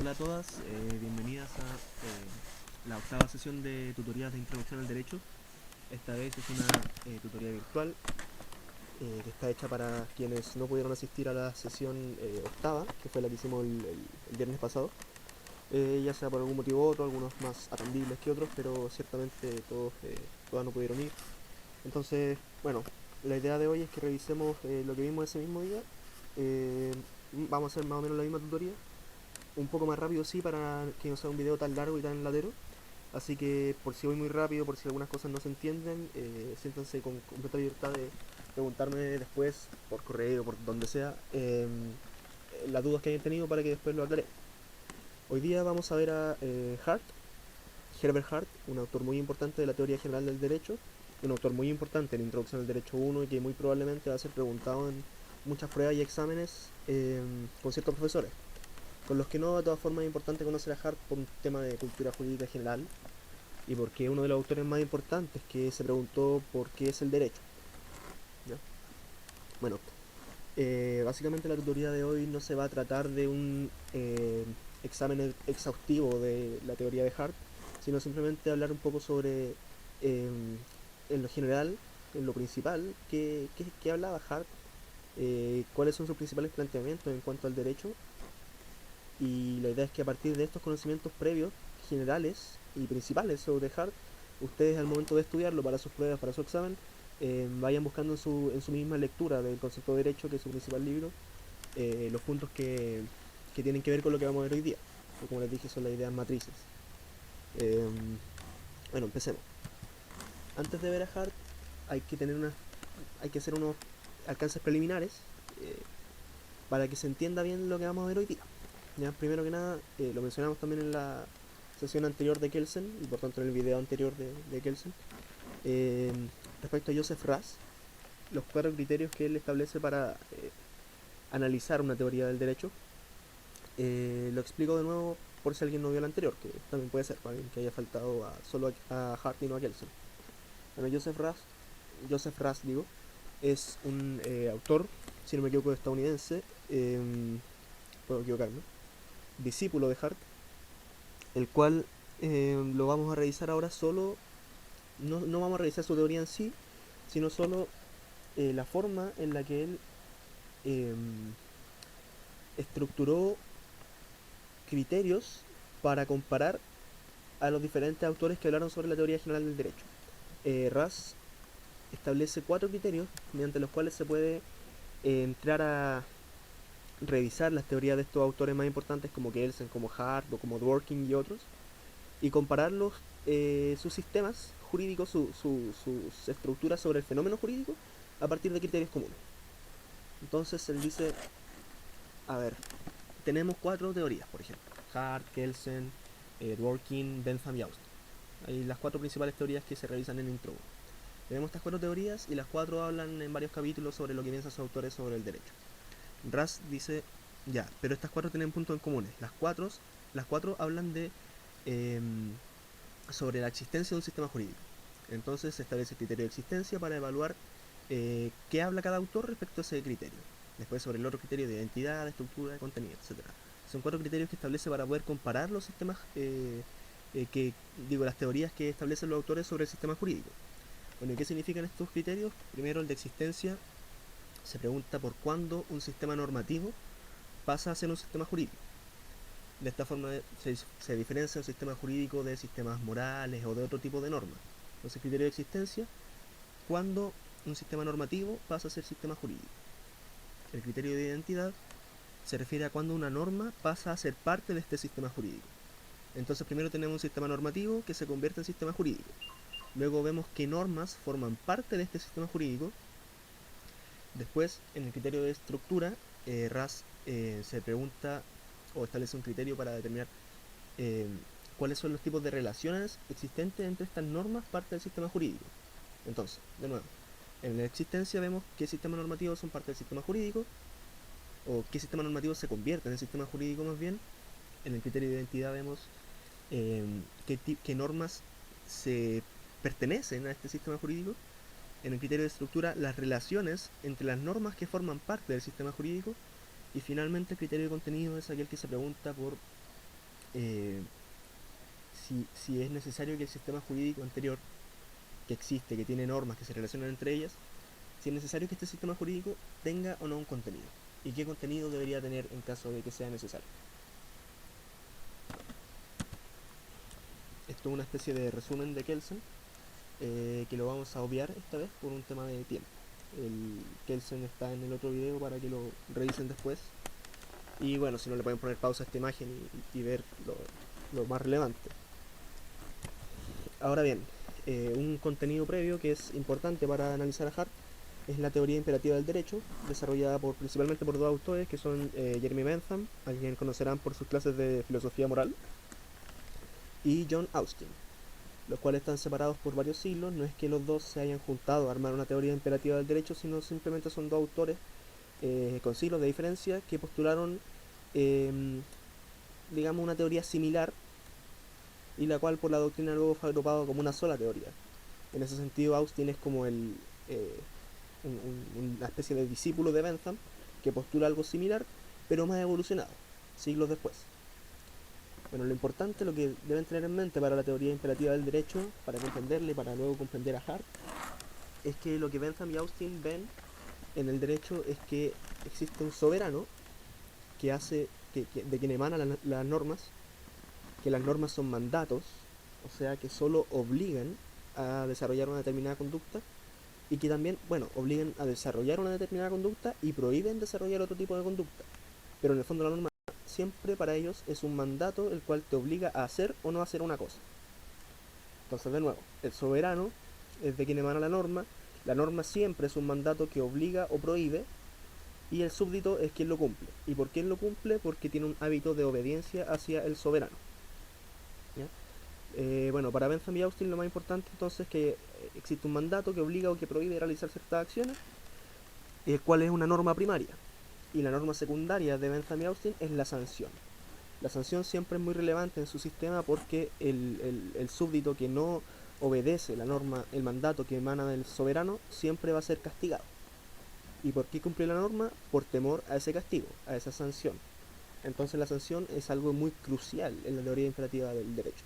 Hola a todas, bienvenidas a la octava sesión de tutorías de introducción al derecho. Esta vez es una tutoría virtual que está hecha para quienes no pudieron asistir a la sesión octava, que fue la que hicimos el viernes pasado, ya sea por algún motivo u otro, algunos más atendibles que otros, pero ciertamente todas no pudieron ir. Entonces, bueno, la idea de hoy es que revisemos lo que vimos ese mismo día. Eh, Vamos a hacer más o menos la misma tutoría, un poco más rápido sí, para que no sea un video tan largo y tan latero. Así que por si voy muy rápido, por si algunas cosas no se entienden, siéntanse con completa libertad de preguntarme después por correo, por donde sea, las dudas que hayan tenido para que después lo aclaré. Hoy día vamos a ver a Herbert Hart, un autor muy importante de la teoría general del derecho, un autor muy importante en Introducción al Derecho 1 y que muy probablemente va a ser preguntado en muchas pruebas y exámenes con ciertos profesores. Con los que no, de todas formas, es importante conocer a Hart por un tema de cultura jurídica general y porque es uno de los autores más importantes que se preguntó por qué es el derecho. ¿Ya? Bueno, básicamente la tutoría de hoy no se va a tratar de un examen exhaustivo de la teoría de Hart, sino simplemente hablar un poco sobre, en lo general, en lo principal, qué hablaba Hart, cuáles son sus principales planteamientos en cuanto al derecho. Y la idea es que a partir de estos conocimientos previos, generales y principales sobre Hart, ustedes al momento de estudiarlo para sus pruebas, para su examen, vayan buscando en su misma lectura del concepto de derecho, que es su principal libro, los puntos que tienen que ver con lo que vamos a ver hoy día. Que como les dije, son las ideas matrices. Eh, bueno, empecemos. Antes de ver a Hart, hay que hacer unos alcances preliminares eh, para que se entienda bien lo que vamos a ver hoy día. Ya, primero que nada, lo mencionamos también en la sesión anterior de Kelsen, y por tanto en el video anterior de Kelsen, eh, respecto a Joseph Raz, los cuatro criterios que él establece para analizar una teoría del derecho. Lo explico de nuevo por si alguien no vio el anterior, que también puede ser, para alguien que haya faltado solo a Hart y no a Kelsen. Bueno, Joseph Raz digo, es un autor, si no me equivoco, estadounidense, puedo equivocarme, discípulo de Hart, el cual lo vamos a revisar ahora solo, no vamos a revisar su teoría en sí, sino solo la forma en la que él eh, estructuró criterios para comparar a los diferentes autores que hablaron sobre la teoría general del derecho. Raz establece cuatro criterios mediante los cuales se puede entrar a revisar las teorías de estos autores más importantes como Kelsen, como Hart o como Dworkin y otros, y compararlos, sus sistemas jurídicos, sus estructuras sobre el fenómeno jurídico a partir de criterios comunes. Entonces él dice, a ver, tenemos cuatro teorías, por ejemplo, Hart, Kelsen, Dworkin, Bentham y Austin. Hay las cuatro principales teorías que se revisan en Intro 1. Tenemos estas cuatro teorías y las cuatro hablan en varios capítulos sobre lo que piensan sus autores sobre el derecho. Raz dice, ya, pero estas cuatro tienen puntos en comunes. Las cuatro hablan de eh, sobre la existencia de un sistema jurídico. Entonces se establece el criterio de existencia para evaluar qué habla cada autor respecto a ese criterio. Después sobre el otro criterio de identidad, de estructura, de contenido, etc. Son cuatro criterios que establece para poder comparar los sistemas, las teorías que establecen los autores sobre el sistema jurídico. Bueno, ¿y qué significan estos criterios? Primero, el de existencia se pregunta por cuándo un sistema normativo pasa a ser un sistema jurídico. De esta forma se diferencia un sistema jurídico de sistemas morales o de otro tipo de normas. Entonces, criterio de existencia, cuando un sistema normativo pasa a ser sistema jurídico. El criterio de identidad se refiere a cuando una norma pasa a ser parte de este sistema jurídico. Entonces, primero tenemos un sistema normativo que se convierte en sistema jurídico. Luego vemos qué normas forman parte de este sistema jurídico. Después, en el criterio de estructura, Raz se pregunta o establece un criterio para determinar eh, cuáles son los tipos de relaciones existentes entre estas normas parte del sistema jurídico. Entonces, de nuevo, en la existencia vemos qué sistemas normativos son parte del sistema jurídico, o qué sistema normativo se convierte en el sistema jurídico más bien. En el criterio de identidad vemos eh, qué normas se pertenecen a este sistema jurídico. En el criterio de estructura, las relaciones entre las normas que forman parte del sistema jurídico. Y finalmente el criterio de contenido es aquel que se pregunta por eh, si es necesario que el sistema jurídico anterior que existe, que tiene normas que se relacionan entre ellas, si es necesario que este sistema jurídico tenga o no un contenido, y qué contenido debería tener en caso de que sea necesario. Esto es una especie de resumen de Kelsen, que lo vamos a obviar esta vez por un tema de tiempo. El Kelsen está en el otro video para que lo revisen después. Y bueno, si no, le pueden poner pausa a esta imagen y ver lo más relevante. Ahora bien, un contenido previo que es importante para analizar a Hart es la teoría imperativa del derecho, desarrollada principalmente por dos autores que son Jeremy Bentham, a quien conocerán por sus clases de filosofía moral, y John Austin, los cuales están separados por varios siglos. No es que los dos se hayan juntado a armar una teoría imperativa del derecho, sino simplemente son dos autores con siglos de diferencia que postularon, eh, digamos, una teoría similar, y la cual por la doctrina luego fue agrupado como una sola teoría. En ese sentido, Austin es como eh, una especie de discípulo de Bentham que postula algo similar, pero más evolucionado, siglos después. Bueno, lo importante, lo que deben tener en mente para la teoría imperativa del derecho, para comprenderle y para luego comprender a Hart, es que lo que Bentham y Austin ven en el derecho es que existe un soberano que hace, de quien emanan las normas, que las normas son mandatos, o sea que solo obligan a desarrollar una determinada conducta, y que también, bueno, obligan a desarrollar una determinada conducta y prohíben desarrollar otro tipo de conducta. Pero en el fondo la norma siempre para ellos es un mandato el cual te obliga a hacer o no hacer una cosa. Entonces, de nuevo, el soberano es de quien emana la norma siempre es un mandato que obliga o prohíbe, y el súbdito es quien lo cumple. ¿Y por qué lo cumple? Porque tiene un hábito de obediencia hacia el soberano. ¿Ya? Bueno, para Bentham y Austin lo más importante entonces es que existe un mandato que obliga o que prohíbe realizar ciertas acciones, cuál es una norma primaria. Y la norma secundaria de Bentham y Austin es la sanción. La sanción siempre es muy relevante en su sistema porque el súbdito que no obedece la norma, el mandato que emana del soberano, siempre va a ser castigado. ¿Y por qué cumplir la norma? Por temor a ese castigo, a esa sanción. Entonces la sanción es algo muy crucial en la teoría imperativa del derecho.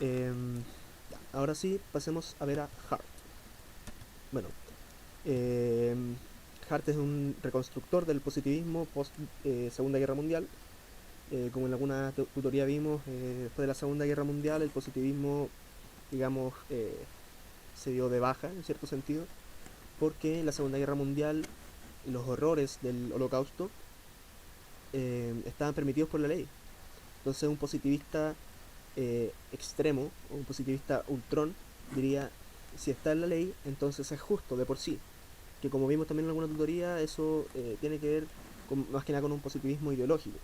Eh, Ahora sí, pasemos a ver a Hart. Bueno, eh, Hart es un reconstructor del positivismo post Segunda Guerra Mundial. Como en alguna tutoría vimos, después de la Segunda Guerra Mundial el positivismo, digamos, se dio de baja en cierto sentido, porque en la Segunda Guerra Mundial los horrores del Holocausto estaban permitidos por la ley. Entonces un positivista extremo, o un positivista ultrón, diría, si está en la ley, entonces es justo de por sí. Que como vimos también en alguna tutoría, eso tiene que ver más que nada con un positivismo ideológico.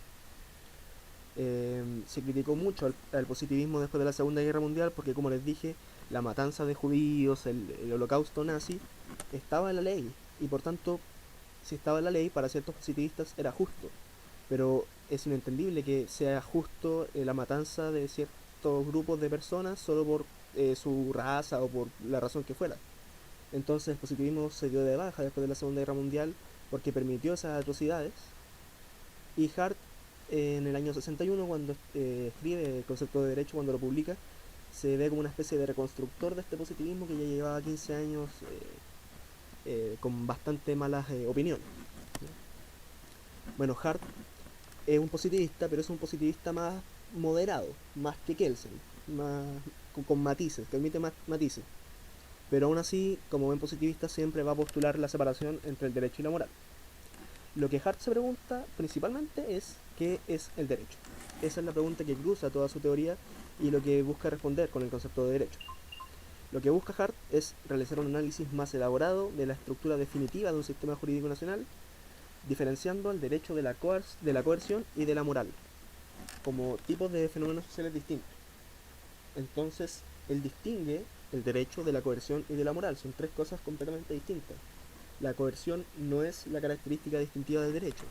Se criticó mucho al positivismo después de la Segunda Guerra Mundial porque, como les dije, la matanza de judíos, el holocausto nazi, estaba en la ley, y por tanto, si estaba en la ley, para ciertos positivistas era justo. Pero es inentendible que sea justo la matanza de ciertos grupos de personas solo por su raza o por la razón que fuera. Entonces el positivismo se dio de baja después de la Segunda Guerra Mundial porque permitió esas atrocidades. Y Hart, en el año 61, cuando escribe el concepto de derecho, cuando lo publica, se ve como una especie de reconstructor de este positivismo que ya llevaba 15 años con bastante malas opiniones. Bueno, Hart es un positivista, pero es un positivista más moderado, más que Kelsen, más, con matices, que admite más matices. Pero aún así, como buen positivista, siempre va a postular la separación entre el derecho y la moral. Lo que Hart se pregunta principalmente es ¿qué es el derecho? Esa es la pregunta que cruza toda su teoría y lo que busca responder con el concepto de derecho. Lo que busca Hart es realizar un análisis más elaborado de la estructura definitiva de un sistema jurídico nacional, diferenciando el derecho de la coerción y de la moral, como tipos de fenómenos sociales distintos. Entonces, él distingue el derecho de la coerción y de la moral, son tres cosas completamente distintas. La coerción no es la característica distintiva del derecho,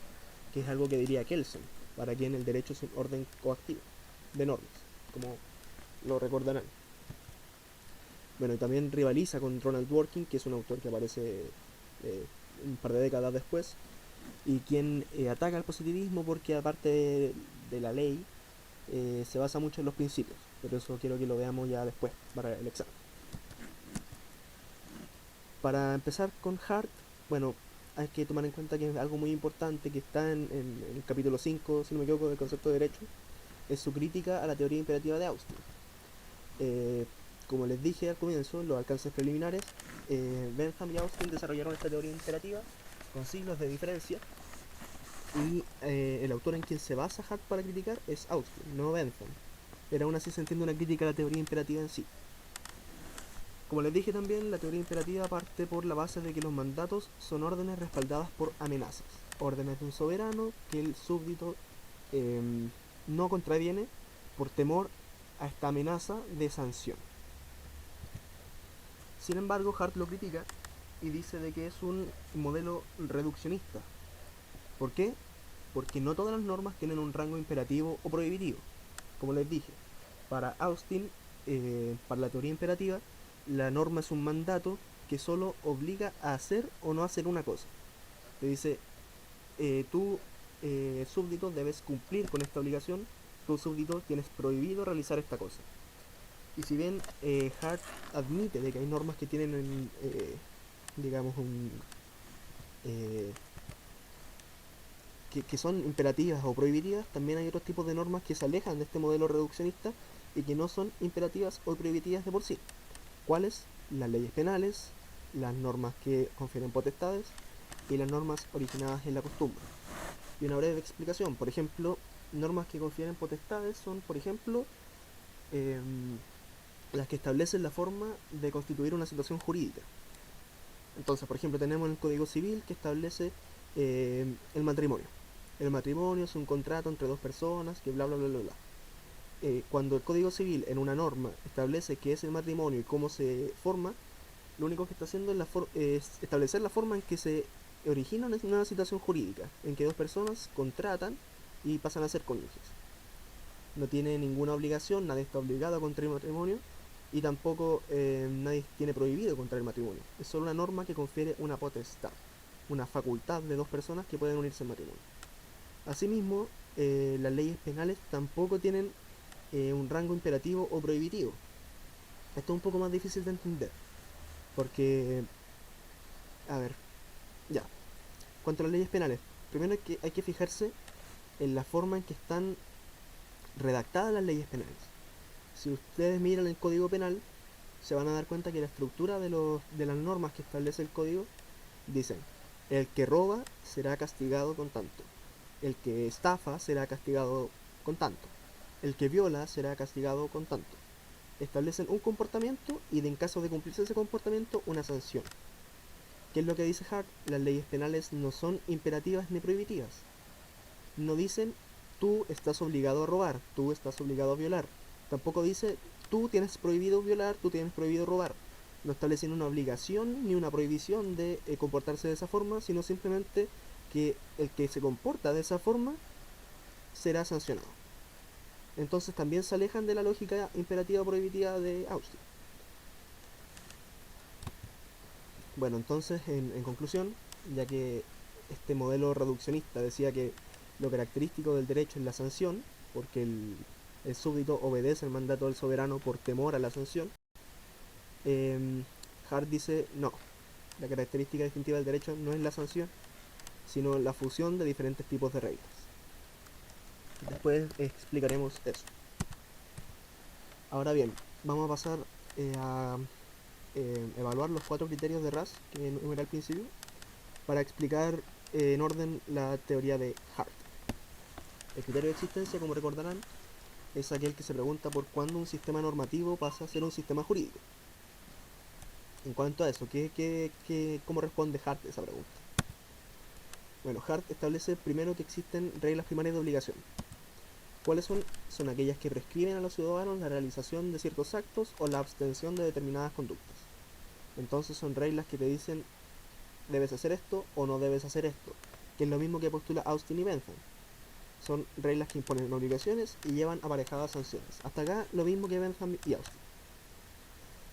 que es algo que diría Kelsen, para quien el derecho es un orden coactivo, de normas, como lo recordarán. Bueno, y también rivaliza con Ronald Dworkin, que es un autor que aparece un par de décadas después, y quien ataca al positivismo porque aparte de la ley, se basa mucho en los principios, pero eso quiero que lo veamos ya después, para el examen. Para empezar con Hart, bueno, hay que tomar en cuenta que es algo muy importante que está en el capítulo 5, si no me equivoco, del concepto de derecho, es su crítica a la teoría imperativa de Austin. Eh, como les dije al comienzo, los alcances preliminares, Bentham y Austin desarrollaron esta teoría imperativa con siglos de diferencia, y el autor en quien se basa Hart para criticar es Austin, no Bentham, pero aún así se entiende una crítica a la teoría imperativa en sí. Como les dije también, la teoría imperativa parte por la base de que los mandatos son órdenes respaldadas por amenazas, órdenes de un soberano que el súbdito eh, no contraviene por temor a esta amenaza de sanción. Sin embargo, Hart lo critica y dice de que es un modelo reduccionista. ¿Por qué? Porque no todas las normas tienen un rango imperativo o prohibitivo. Como les dije, para Austin, para la teoría imperativa, la norma es un mandato que solo obliga a hacer o no hacer una cosa. Te dice, tú, súbdito, debes cumplir con esta obligación, tú, súbdito, tienes prohibido realizar esta cosa. Y si bien Hart admite de que hay normas que tienen, digamos, eh, que son imperativas o prohibitivas, también hay otros tipos de normas que se alejan de este modelo reduccionista y que no son imperativas o prohibitivas de por sí. ¿Cuáles? Las leyes penales, las normas que confieren potestades y las normas originadas en la costumbre. Y una breve explicación, por ejemplo, normas que confieren potestades son, por ejemplo, eh, las que establecen la forma de constituir una situación jurídica. Entonces, por ejemplo, tenemos el Código Civil que establece el matrimonio. El matrimonio es un contrato entre dos personas que bla bla bla bla bla. Cuando el Código Civil en una norma establece qué es el matrimonio y cómo se forma, lo único que está haciendo es establecer la forma en que se origina una situación jurídica, en que dos personas contratan y pasan a ser cónyuges. No tiene ninguna obligación, nadie está obligado a contraer matrimonio y tampoco nadie tiene prohibido contraer matrimonio. Es solo una norma que confiere una potestad, una facultad de dos personas que pueden unirse en matrimonio. Asimismo, las leyes penales tampoco tienen un rango imperativo o prohibitivo. Esto es un poco más difícil de entender, porque, a ver, ya, cuanto a las leyes penales, primero hay que fijarse en la forma en que están redactadas las leyes penales. Si ustedes miran el Código Penal, se van a dar cuenta que la estructura de las normas que establece el código dicen: el que roba será castigado con tanto, el que estafa será castigado con tanto, el que viola será castigado con tanto. Establecen un comportamiento y en caso de cumplirse ese comportamiento, una sanción. ¿Qué es lo que dice Hart? Las leyes penales no son imperativas ni prohibitivas. No dicen tú estás obligado a robar, tú estás obligado a violar. Tampoco dice tú tienes prohibido violar, tú tienes prohibido robar. No establecen una obligación ni una prohibición de comportarse de esa forma, sino simplemente que el que se comporta de esa forma será sancionado. Entonces también se alejan de la lógica imperativa o prohibitiva de Austin. Bueno, entonces, en conclusión, ya que este modelo reduccionista decía que lo característico del derecho es la sanción, porque el súbdito obedece el mandato del soberano por temor a la sanción, eh, Hart dice no, la característica distintiva del derecho no es la sanción, sino la fusión de diferentes tipos de reglas. Después explicaremos eso. Ahora bien, vamos a pasar a evaluar los 4 criterios de Raz que enumeré al principio, para explicar en orden la teoría de Hart. El criterio de existencia, como recordarán, es aquel que se pregunta por cuándo un sistema normativo pasa a ser un sistema jurídico. En cuanto a eso, ¿cómo responde Hart a esa pregunta? Bueno, Hart establece primero que existen reglas primarias de obligación. ¿Cuáles son? Son aquellas que prescriben a los ciudadanos la realización de ciertos actos o la abstención de determinadas conductas. Entonces son reglas que te dicen debes hacer esto o no debes hacer esto, que es lo mismo que postula Austin y Bentham. Son reglas que imponen obligaciones y llevan aparejadas sanciones. Hasta acá lo mismo que Bentham y Austin.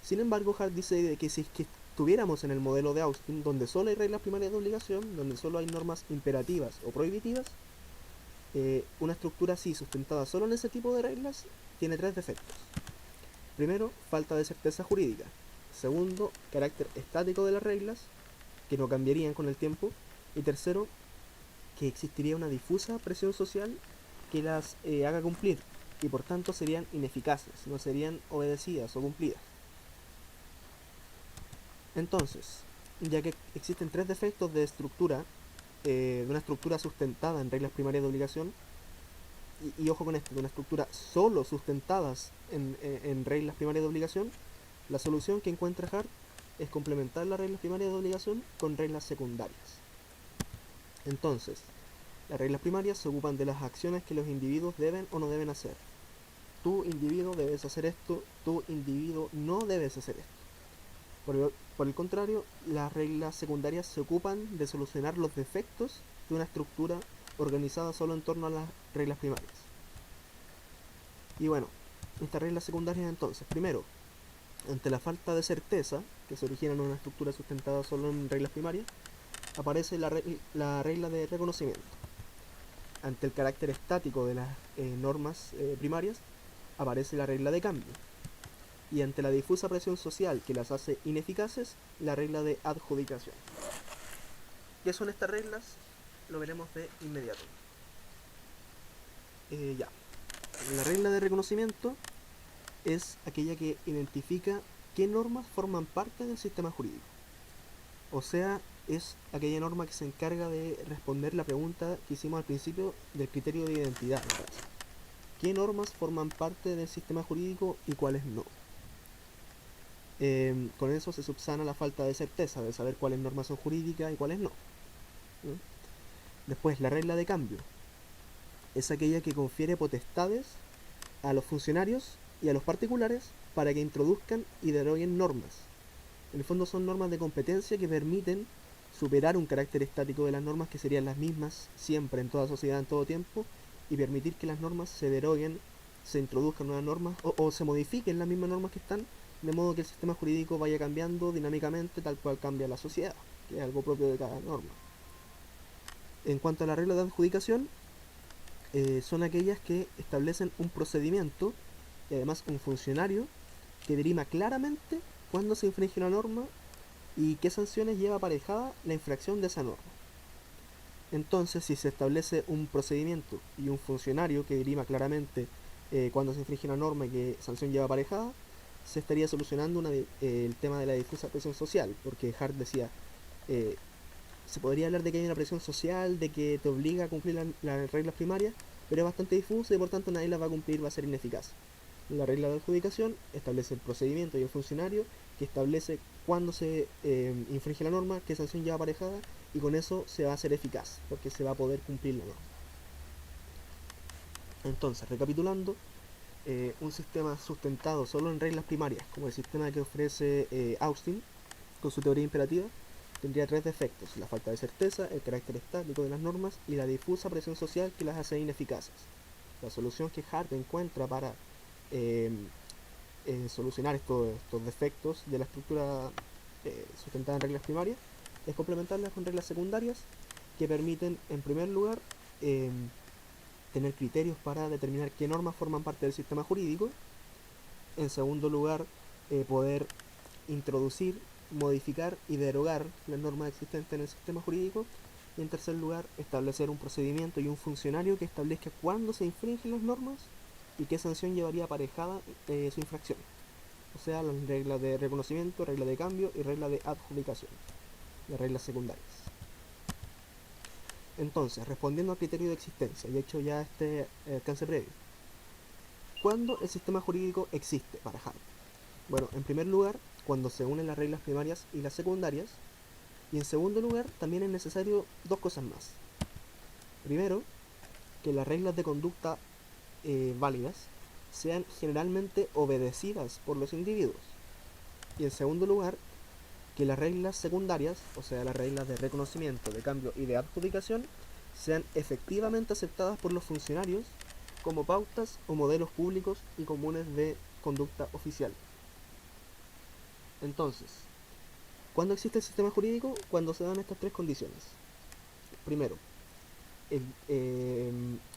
Sin embargo, Hart dice que si es que estuviéramos en el modelo de Austin, donde solo hay reglas primarias de obligación, donde solo hay normas imperativas o prohibitivas, una estructura así, sustentada solo en ese tipo de reglas, tiene tres defectos. Primero, falta de certeza jurídica. Segundo, carácter estático de las reglas, que no cambiarían con el tiempo. Y tercero, que existiría una difusa presión social que las haga cumplir, y por tanto serían ineficaces, no serían obedecidas o cumplidas. Entonces, ya que existen tres defectos de estructura, de una estructura sustentada en reglas primarias de obligación, y ojo con esto, de una estructura solo sustentadas en reglas primarias de obligación, la solución que encuentra Hart es complementar las reglas primarias de obligación con reglas secundarias. Entonces, las reglas primarias se ocupan de las acciones que los individuos deben o no deben hacer. Tú, individuo, debes hacer esto, tú, individuo, no debes hacer esto. Por el contrario, las reglas secundarias se ocupan de solucionar los defectos de una estructura organizada solo en torno a las reglas primarias. Y bueno, estas reglas secundarias entonces, primero, ante la falta de certeza que se origina en una estructura sustentada solo en reglas primarias, aparece la regla de reconocimiento. Ante el carácter estático de las normas primarias, aparece la regla de cambio. Y ante la difusa presión social que las hace ineficaces, la regla de adjudicación. ¿Qué son estas reglas? Lo veremos de inmediato. Ya. La regla de reconocimiento es aquella que identifica qué normas forman parte del sistema jurídico. O sea, es aquella norma que se encarga de responder la pregunta que hicimos al principio del criterio de identidad. ¿Qué normas forman parte del sistema jurídico y cuáles no? Con eso se subsana la falta de certeza de saber cuáles normas son jurídicas y cuáles no. Después, la regla de cambio es aquella que confiere potestades a los funcionarios y a los particulares para que introduzcan y deroguen normas. En el fondo son normas de competencia que permiten superar un carácter estático de las normas, que serían las mismas siempre en toda sociedad, en todo tiempo, y permitir que las normas se deroguen, se introduzcan nuevas normas o se modifiquen las mismas normas que están, de modo que el sistema jurídico vaya cambiando dinámicamente tal cual cambia la sociedad, que es algo propio de cada norma. En cuanto a la regla de adjudicación, son aquellas que establecen un procedimiento y además un funcionario que dirima claramente cuándo se infringe una norma y qué sanciones lleva aparejada la infracción de esa norma. Entonces, si se establece un procedimiento y un funcionario que dirima claramente cuándo se infringe una norma y qué sanción lleva aparejada, se estaría solucionando el tema de la difusa presión social, porque Hart decía, se podría hablar de que hay una presión social, de que te obliga a cumplir las reglas primarias, pero es bastante difusa y por tanto nadie las va a cumplir, va a ser ineficaz. La regla de adjudicación establece el procedimiento y el funcionario que establece cuándo se infringe la norma, qué sanción lleva aparejada, y con eso se va a hacer eficaz, porque se va a poder cumplir la norma. Entonces, recapitulando, un sistema sustentado solo en reglas primarias, como el sistema que ofrece Austin con su teoría imperativa, tendría tres defectos: la falta de certeza, el carácter estático de las normas y la difusa presión social que las hace ineficaces. La solución que Hart encuentra para solucionar estos defectos de la estructura sustentada en reglas primarias es complementarlas con reglas secundarias que permiten, en primer lugar, tener criterios para determinar qué normas forman parte del sistema jurídico. En segundo lugar, poder introducir, modificar y derogar las normas existentes en el sistema jurídico. Y en tercer lugar, establecer un procedimiento y un funcionario que establezca cuándo se infringen las normas y qué sanción llevaría aparejada su infracción. O sea, las reglas de reconocimiento, regla de cambio y regla de adjudicación, las reglas secundarias. Entonces, respondiendo al criterio de existencia, y hecho ya este alcance previo, ¿cuándo el sistema jurídico existe para Hart? Bueno, en primer lugar, cuando se unen las reglas primarias y las secundarias, y en segundo lugar, también es necesario dos cosas más. Primero, que las reglas de conducta válidas sean generalmente obedecidas por los individuos. Y en segundo lugar, que las reglas secundarias, o sea, las reglas de reconocimiento, de cambio y de adjudicación, sean efectivamente aceptadas por los funcionarios como pautas o modelos públicos y comunes de conducta oficial. Entonces, ¿cuándo existe el sistema jurídico? Cuando se dan estas tres condiciones. Primero,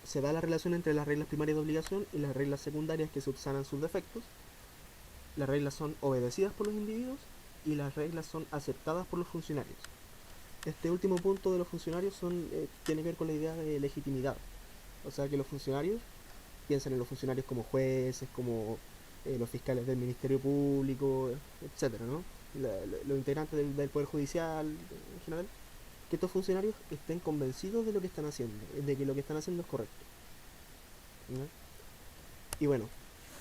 se da la relación entre las reglas primarias de obligación y las reglas secundarias que subsanan sus defectos. Las reglas son obedecidas por los individuos y las reglas son aceptadas por los funcionarios. Este último punto de los funcionarios tiene que ver con la idea de legitimidad. O sea, que los funcionarios piensan en los funcionarios como jueces, como los fiscales del Ministerio Público, etcétera, ¿no? Los integrantes del Poder Judicial en general, que estos funcionarios estén convencidos de lo que están haciendo, de que lo que están haciendo es correcto, ¿no? Y bueno,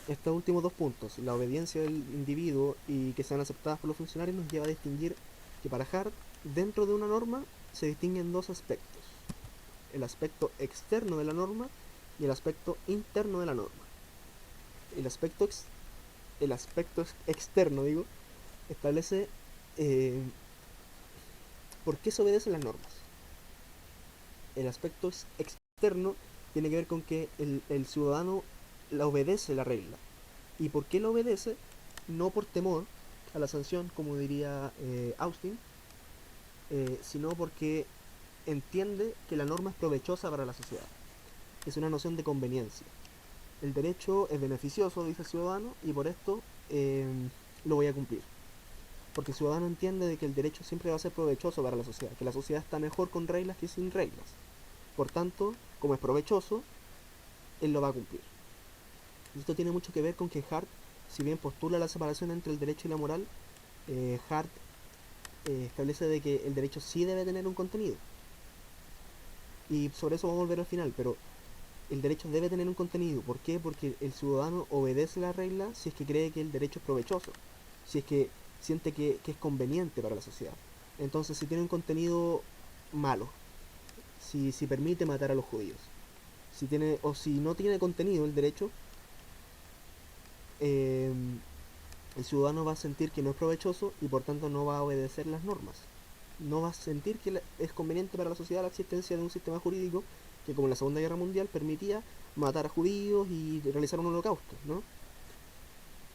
estos últimos dos puntos, la obediencia del individuo y que sean aceptadas por los funcionarios, nos lleva a distinguir que para Hart, dentro de una norma, se distinguen dos aspectos: el aspecto externo de la norma y el aspecto interno de la norma. El aspecto, externo, digo, establece por qué se obedecen las normas. El aspecto externo tiene que ver con que el ciudadano la obedece la regla. ¿Y por qué la obedece? No por temor a la sanción, como diría Austin, sino porque entiende que la norma es provechosa para la sociedad. Es una noción de conveniencia. El derecho es beneficioso, dice el ciudadano, y por esto lo voy a cumplir. Porque el ciudadano entiende de que el derecho siempre va a ser provechoso para la sociedad, que la sociedad está mejor con reglas que sin reglas. Por tanto, como es provechoso, él lo va a cumplir. Y esto tiene mucho que ver con que Hart, si bien postula la separación entre el derecho y la moral, Hart establece de que el derecho sí debe tener un contenido. Y sobre eso vamos a volver al final, pero el derecho debe tener un contenido. ¿Por qué? Porque el ciudadano obedece la regla si es que cree que el derecho es provechoso, si es que siente que es conveniente para la sociedad. Entonces, si tiene un contenido malo, si permite matar a los judíos, si no tiene contenido el derecho, eh, el ciudadano va a sentir que no es provechoso y por tanto no va a obedecer las normas. No va a sentir que es conveniente para la sociedad la existencia de un sistema jurídico que, como en la Segunda Guerra Mundial, permitía matar a judíos y realizar un holocausto, ¿no?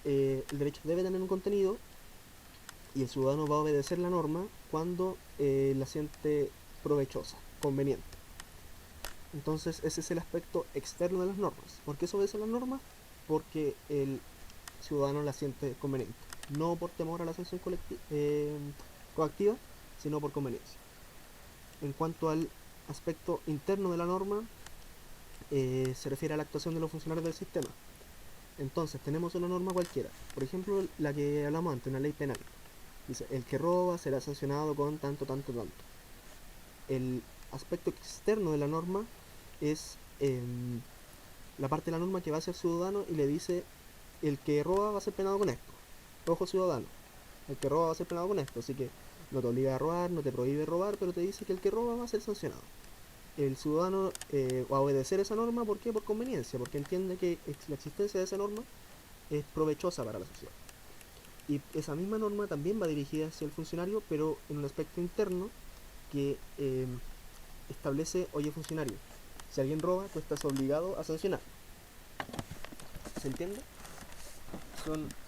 El derecho debe tener un contenido y el ciudadano va a obedecer la norma cuando la siente provechosa, conveniente. Entonces ese es el aspecto externo de las normas. ¿Por qué se obedecen las normas? Porque el ciudadano la siente conveniente. No por temor a la sanción coactiva, sino por conveniencia. En cuanto al aspecto interno de la norma, se refiere a la actuación de los funcionarios del sistema. Entonces tenemos una norma cualquiera, por ejemplo la que hablamos antes, una ley penal. Dice, el que roba será sancionado con tanto, tanto, tanto. El aspecto externo de la norma es la parte de la norma que va hacia el ciudadano y le dice, el que roba va a ser penado con esto. Ojo ciudadano, el que roba va a ser penado con esto, así que no te obliga a robar, no te prohíbe robar, pero te dice que el que roba va a ser sancionado. El ciudadano va a obedecer esa norma, ¿por qué? Por conveniencia, porque entiende que la existencia de esa norma es provechosa para la sociedad. Y esa misma norma también va dirigida hacia el funcionario, pero en un aspecto interno que establece, oye funcionario, si alguien roba, tú estás obligado a sancionar. ¿Se entiende?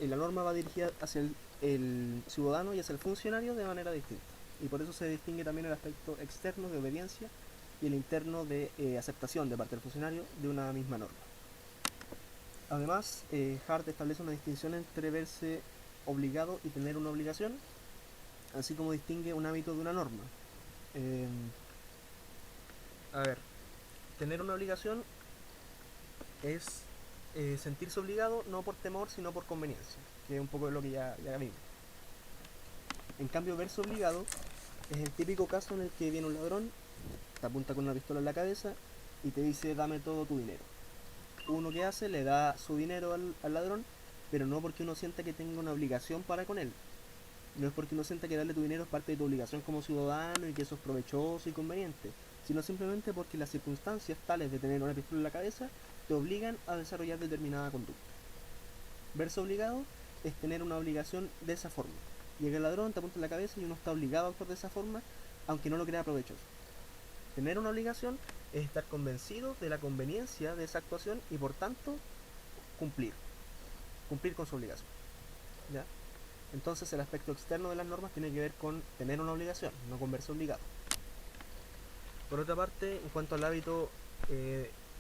La norma va dirigida hacia el ciudadano y hacia el funcionario de manera distinta. Y por eso se distingue también el aspecto externo de obediencia y el interno de aceptación de parte del funcionario de una misma norma. Además, Hart establece una distinción entre verse obligado y tener una obligación, así como distingue un hábito de una norma. Eh, a ver, tener una obligación es sentirse obligado no por temor, sino por conveniencia, que es un poco de lo que ya vimos. En cambio, verse obligado es el típico caso en el que viene un ladrón, te apunta con una pistola en la cabeza y te dice, dame todo tu dinero. Uno que hace, le da su dinero al ladrón, pero no porque uno sienta que tenga una obligación para con él. No es porque uno sienta que darle tu dinero es parte de tu obligación como ciudadano y que eso es provechoso y conveniente, sino simplemente porque las circunstancias tales de tener una pistola en la cabeza te obligan a desarrollar determinada conducta. Verse obligado es tener una obligación de esa forma. Llega el ladrón, te apunta en la cabeza y uno está obligado a actuar de esa forma, aunque no lo crea provechoso. Tener una obligación es estar convencido de la conveniencia de esa actuación y por tanto cumplir con su obligación, ¿ya? Entonces el aspecto externo de las normas tiene que ver con tener una obligación, no con verse obligado. Por otra parte, en cuanto al hábito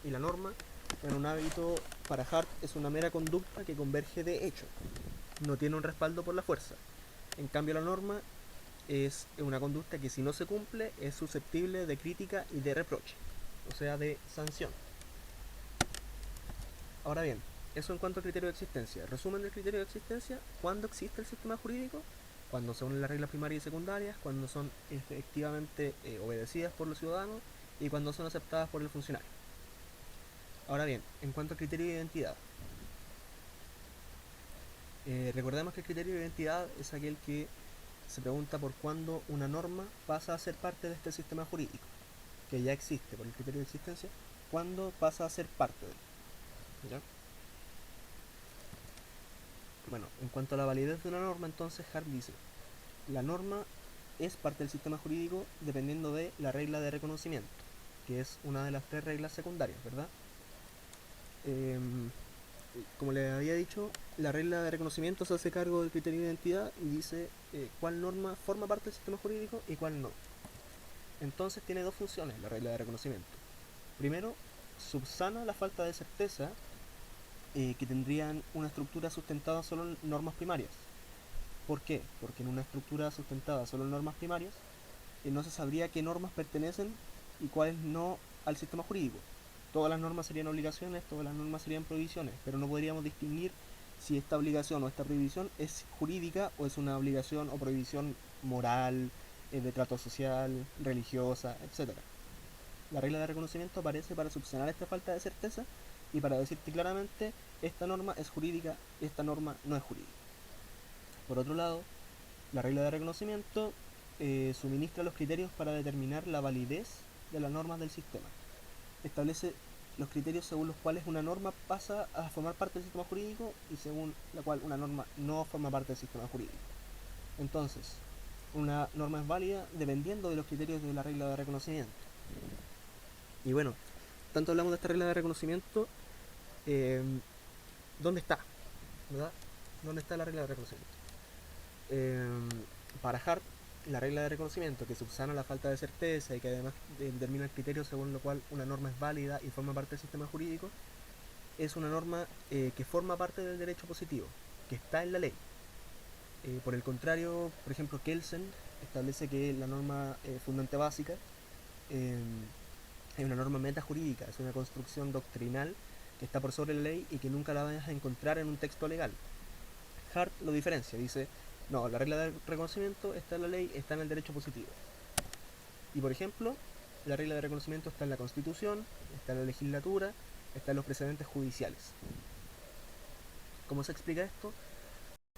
y la norma, bueno, un hábito para Hart es una mera conducta que converge de hecho, no tiene un respaldo por la fuerza. En cambio, la norma es una conducta que si no se cumple es susceptible de crítica y de reproche, o sea, de sanción. Ahora bien, eso en cuanto al criterio de existencia. Resumen del criterio de existencia: ¿cuándo existe el sistema jurídico? Cuando se unen las reglas primarias y secundarias, cuando son efectivamente obedecidas por los ciudadanos y cuando son aceptadas por el funcionario. Ahora bien, en cuanto al criterio de identidad, recordemos que el criterio de identidad es aquel que se pregunta por cuándo una norma pasa a ser parte de este sistema jurídico, que ya existe por el criterio de existencia, cuándo pasa a ser parte de él. ¿Ya? Bueno, en cuanto a la validez de una norma, entonces Hart dice: la norma es parte del sistema jurídico dependiendo de la regla de reconocimiento, que es una de las tres reglas secundarias, ¿verdad? Como les había dicho, la regla de reconocimiento se hace cargo del criterio de identidad y dice cuál norma forma parte del sistema jurídico y cuál no. Entonces tiene dos funciones la regla de reconocimiento. Primero, subsana la falta de certeza que tendrían una estructura sustentada solo en normas primarias. ¿Por qué? Porque en una estructura sustentada solo en normas primarias no se sabría qué normas pertenecen y cuáles no al sistema jurídico. Todas las normas serían obligaciones, todas las normas serían prohibiciones, pero no podríamos distinguir si esta obligación o esta prohibición es jurídica o es una obligación o prohibición moral, de trato social, religiosa, etc. La regla de reconocimiento aparece para subsanar esta falta de certeza y para decirte claramente: esta norma es jurídica, esta norma no es jurídica. Por otro lado, la regla de reconocimiento suministra los criterios para determinar la validez de las normas del sistema. Establece los criterios según los cuales una norma pasa a formar parte del sistema jurídico y según la cual una norma no forma parte del sistema jurídico. Entonces, una norma es válida dependiendo de los criterios de la regla de reconocimiento. Y bueno, tanto hablamos de esta regla de reconocimiento, eh, ¿dónde está? ¿Verdad? ¿Dónde está la regla de reconocimiento? Eh, para Hart, la regla de reconocimiento, que subsana la falta de certeza y que además determina el criterio según lo cual una norma es válida y forma parte del sistema jurídico, es una norma que forma parte del derecho positivo, que está en la ley. Por el contrario, por ejemplo, Kelsen establece que la norma fundante básica eh, es una norma metajurídica, es una construcción doctrinal que está por sobre la ley y que nunca la vas a encontrar en un texto legal. Hart lo diferencia, dice: no, la regla de reconocimiento está en la ley, está en el derecho positivo. Y por ejemplo, la regla de reconocimiento está en la Constitución, está en la legislatura, está en los precedentes judiciales. ¿Cómo se explica esto?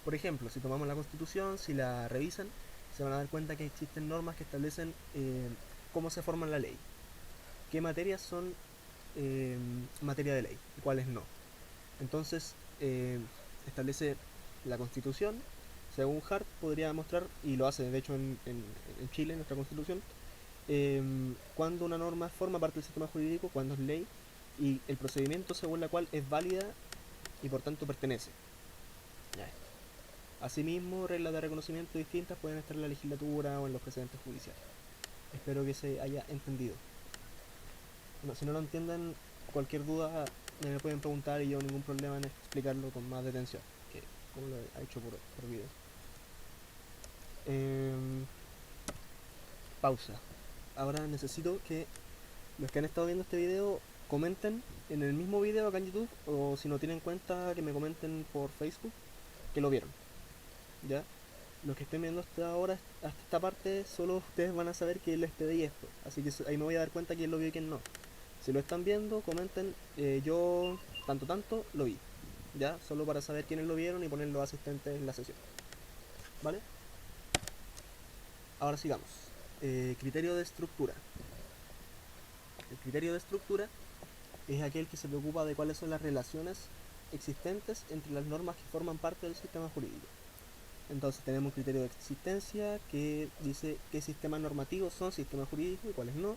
Por ejemplo, si tomamos la Constitución, si la revisan, se van a dar cuenta que existen normas que establecen cómo se forma la ley, qué materias son materia de ley y cuáles no. Entonces, establece la Constitución. Según Hart, podría mostrar, y lo hace de hecho en Chile, en nuestra Constitución, cuando una norma forma parte del sistema jurídico, cuando es ley, y el procedimiento según la cual es válida y por tanto pertenece. Ya. Asimismo, reglas de reconocimiento distintas pueden estar en la legislatura o en los precedentes judiciales. Espero que se haya entendido. Bueno, si no lo entienden, cualquier duda me pueden preguntar y yo ningún problema en explicarlo con más detención, que como lo he hecho por video. Pausa. Ahora necesito que los que han estado viendo este video comenten en el mismo video acá en YouTube, o si no tienen cuenta, que me comenten por Facebook que lo vieron. ¿Ya? Los que estén viendo hasta ahora, hasta esta parte, solo ustedes van a saber que les pedí esto. Así que ahí me voy a dar cuenta quién lo vio y quién no. Si lo están viendo, comenten, yo tanto lo vi. ¿Ya? Solo para saber quiénes lo vieron y poner los asistentes en la sesión. ¿Vale? Ahora sigamos. Criterio de estructura. El criterio de estructura es aquel que se preocupa de cuáles son las relaciones existentes entre las normas que forman parte del sistema jurídico. Entonces tenemos un criterio de existencia que dice qué sistemas normativos son sistemas jurídicos y cuáles no.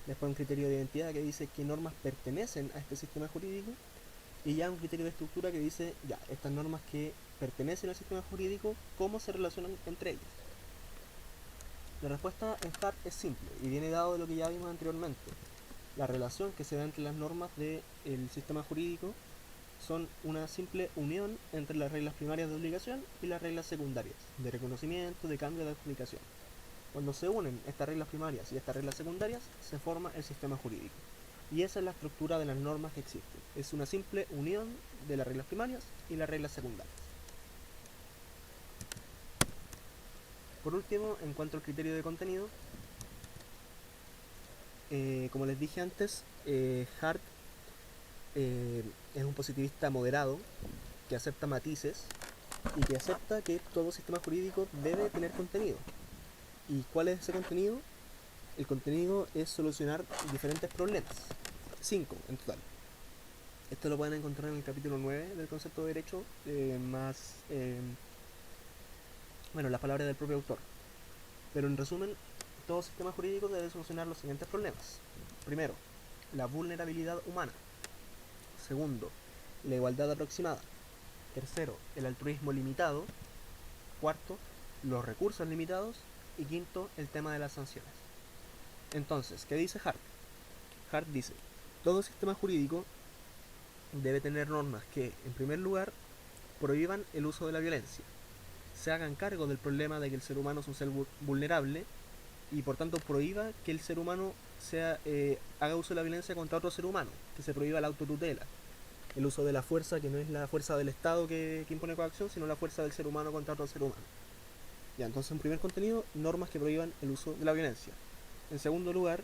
Después un criterio de identidad que dice qué normas pertenecen a este sistema jurídico. Y ya un criterio de estructura que dice, ya, estas normas que pertenecen al sistema jurídico, cómo se relacionan entre ellas. La respuesta en Hart es simple y viene dado de lo que ya vimos anteriormente. La relación que se da entre las normas del sistema jurídico son una simple unión entre las reglas primarias de obligación y las reglas secundarias, de reconocimiento, de cambio, de adjudicación. Cuando se unen estas reglas primarias y estas reglas secundarias, se forma el sistema jurídico. Y esa es la estructura de las normas que existen. Es una simple unión de las reglas primarias y las reglas secundarias. Por último, en cuanto al criterio de contenido, como les dije antes, Hart es un positivista moderado que acepta matices y que acepta que todo sistema jurídico debe tener contenido. ¿Y cuál es ese contenido? El contenido es solucionar diferentes problemas. 5 en total. Esto lo pueden encontrar en el capítulo 9 del concepto de derecho, las palabras del propio autor. Pero en resumen, todo sistema jurídico debe solucionar los siguientes problemas. Primero, la vulnerabilidad humana. Segundo, la igualdad aproximada. Tercero, el altruismo limitado. Cuarto, los recursos limitados. Y quinto, el tema de las sanciones. Entonces, ¿qué dice Hart? Hart dice, todo sistema jurídico debe tener normas que, en primer lugar, prohíban el uso de la violencia, se hagan cargo del problema de que el ser humano es un ser vulnerable y por tanto prohíba que el ser humano haga uso de la violencia contra otro ser humano, que se prohíba la autotutela, el uso de la fuerza que no es la fuerza del Estado que impone coacción, sino la fuerza del ser humano contra otro ser humano. Ya, entonces en primer contenido, normas que prohíban el uso de la violencia. En segundo lugar,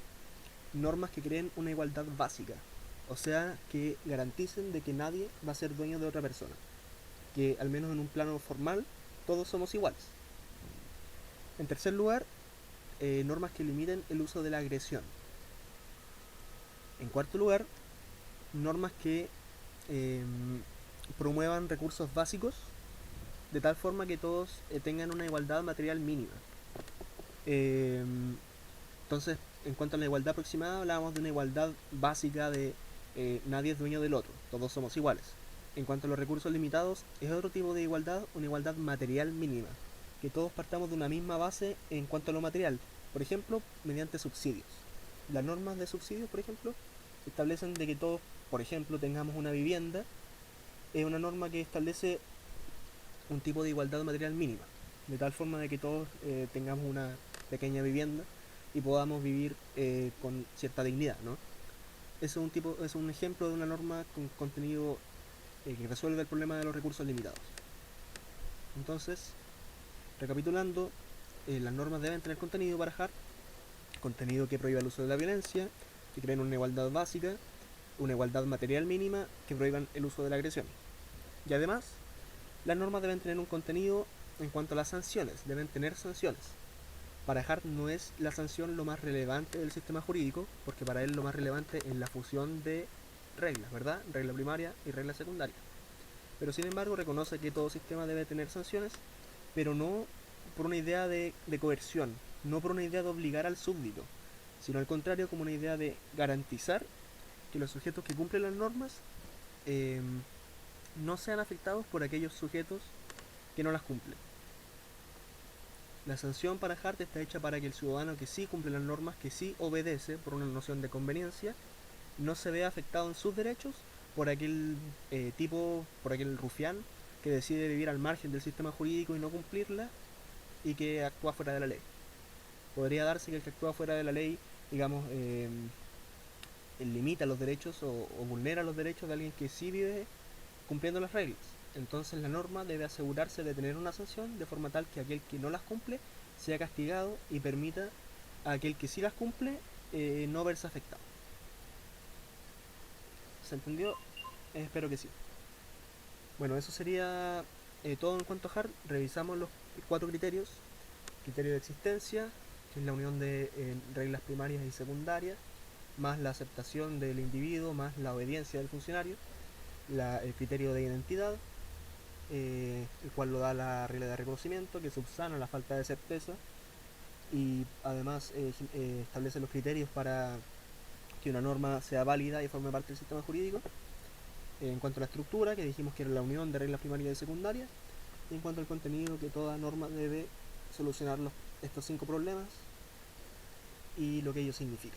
normas que creen una igualdad básica, o sea, que garanticen de que nadie va a ser dueño de otra persona, que al menos en un plano formal todos somos iguales. En tercer lugar, normas que limiten el uso de la agresión. En cuarto lugar, normas que promuevan recursos básicos de tal forma que todos tengan una igualdad material mínima. Entonces, en cuanto a la igualdad aproximada, hablábamos de una igualdad básica de nadie es dueño del otro, todos somos iguales. En cuanto a los recursos limitados, es otro tipo de igualdad, una igualdad material mínima, que todos partamos de una misma base en cuanto a lo material, por ejemplo, mediante subsidios. Las normas de subsidios, por ejemplo, establecen de que todos, por ejemplo, tengamos una vivienda, es una norma que establece un tipo de igualdad material mínima, de tal forma de que todos tengamos una pequeña vivienda y podamos vivir con cierta dignidad, ¿no? Eso es un ejemplo de una norma con contenido que resuelve el problema de los recursos limitados. Entonces, recapitulando, las normas deben tener contenido para Hart, contenido que prohíba el uso de la violencia, que creen una igualdad básica, una igualdad material mínima, que prohíban el uso de la agresión. Y además, las normas deben tener un contenido en cuanto a las sanciones, deben tener sanciones. Para Hart no es la sanción lo más relevante del sistema jurídico, porque para él lo más relevante es la fusión de reglas, ¿verdad? Regla primaria y regla secundaria. Pero sin embargo reconoce que todo sistema debe tener sanciones, pero no por una idea de coerción, no por una idea de obligar al súbdito, sino al contrario como una idea de garantizar que los sujetos que cumplen las normas no sean afectados por aquellos sujetos que no las cumplen. La sanción para Hart está hecha para que el ciudadano que sí cumple las normas, que sí obedece por una noción de conveniencia, no se vea afectado en sus derechos por aquel por aquel rufián que decide vivir al margen del sistema jurídico y no cumplirla y que actúa fuera de la ley. Podría darse que el que actúa fuera de la ley, digamos, limita los derechos o vulnera los derechos de alguien que sí vive cumpliendo las reglas. Entonces la norma debe asegurarse de tener una sanción de forma tal que aquel que no las cumple sea castigado y permita a aquel que sí las cumple no verse afectado. ¿Se entendió? Espero que sí. Bueno, eso sería todo en cuanto a Hart. Revisamos los 4 criterios. Criterio de existencia, que es la unión de reglas primarias y secundarias, más la aceptación del individuo, más la obediencia del funcionario. El criterio de identidad, el cual lo da la regla de reconocimiento, que subsana la falta de certeza y además establece los criterios para que una norma sea válida y forme parte del sistema jurídico. En cuanto a la estructura, que dijimos que era la unión de reglas primarias y secundarias, y en cuanto al contenido, que toda norma debe solucionar estos 5 problemas y lo que ello significa.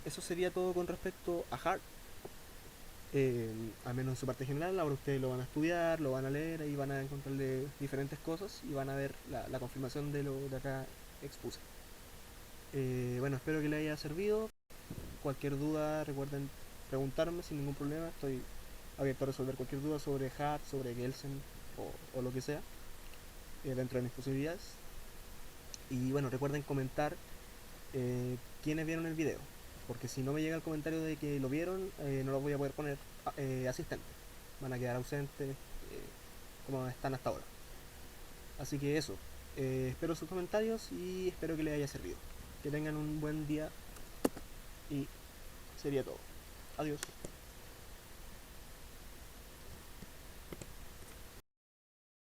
Eso sería todo con respecto a Hart, al menos en su parte general. Ahora ustedes lo van a estudiar, lo van a leer y van a encontrarle diferentes cosas y van a ver la confirmación de lo de acá expuse. Bueno, espero que les haya servido. Cualquier duda, recuerden preguntarme sin ningún problema. Estoy abierto a resolver cualquier duda sobre Hart, sobre Gelsen o lo que sea, dentro de mis posibilidades. Y bueno, recuerden comentar quienes vieron el video, porque si no me llega el comentario de que lo vieron, no lo voy a poder poner asistente. Van a quedar ausentes como están hasta ahora. Así que eso, espero sus comentarios y espero que les haya servido. Que tengan un buen día y sería todo. Adiós.